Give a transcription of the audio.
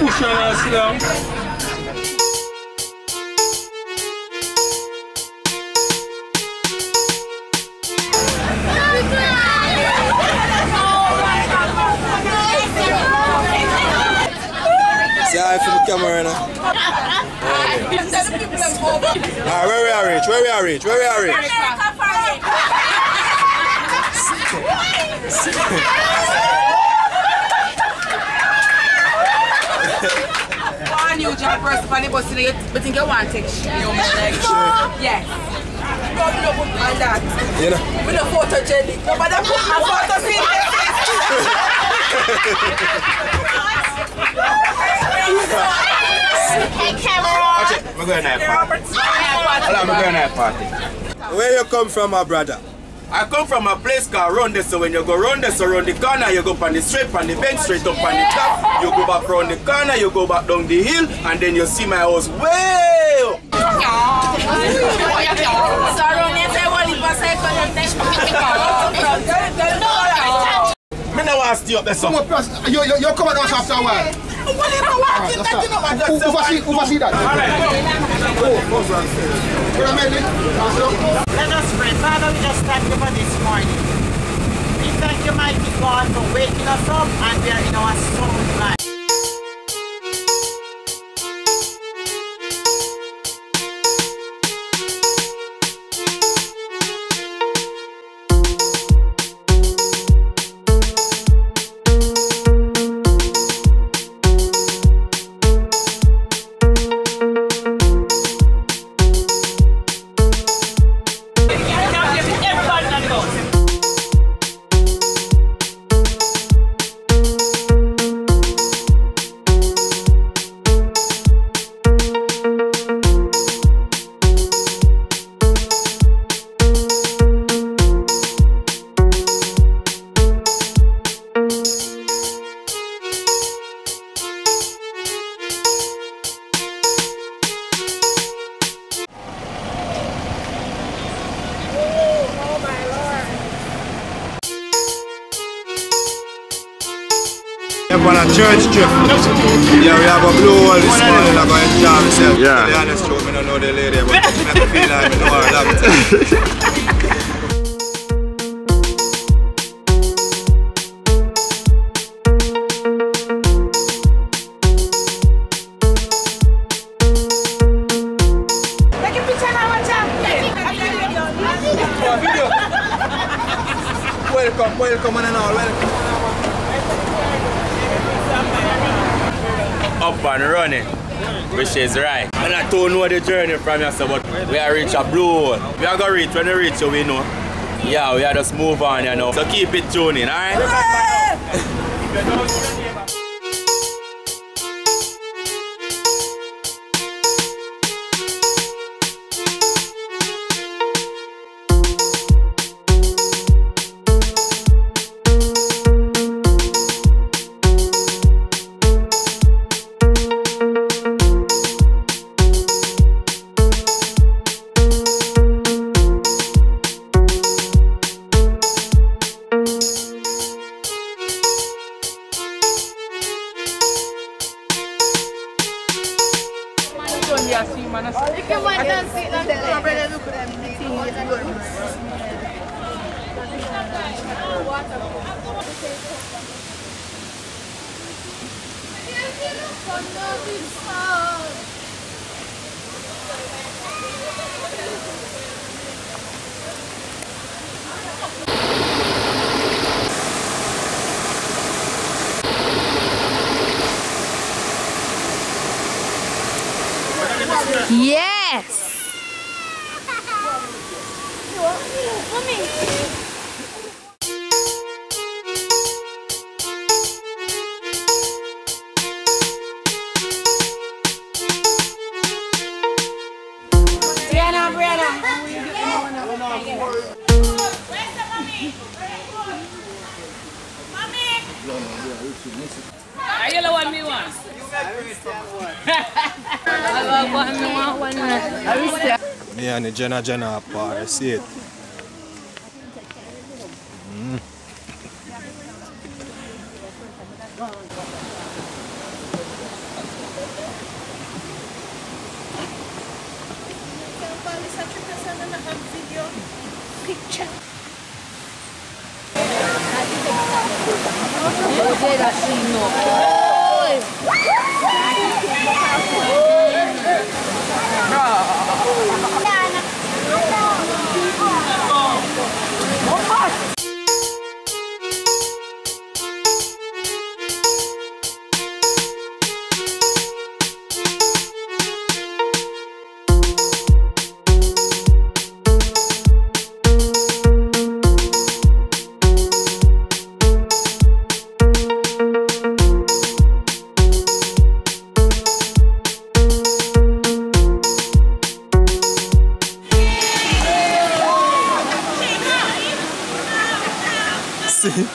push us down. See how I feel the camera now? Alright, where we are reach? Where we are reach? Where we are reach? One new job person on the bus, you think you want to take shit? Yes. No, we don't put on that. You know? We don't photogenic. Nobody put my photos in Hey, camera! We're going to have a party. Where you come from, my brother? I come from a place called Round this, so when you go round this, around the corner, you go on the straight, on the bench, straight up on the top, you go back round the corner, you go back down the hill, and then you see my house way up. Me no want to stay up there, son. You come at us after a while. Oversee that. Let us pray. Father, we just thank you for this morning. We thank you, mighty God, for waking us up and we are in our soul life. On a church trip. Yeah, we have a blue hole this morning. I'm going to enjoy myself. Yeah. To be honest, I don't know the lady, but I feel like I know her. Take a picture now, watch out. Welcome and all, welcome. Up and running, which is right. And I don't know the journey from yourself, but we are reach a blue hole. We are going to reach when we reach, so we know. Yeah, we are just move on, you know. So keep it tuning, alright? Yes! I yellow one me one. Me and the Jenna apart, I see it. See?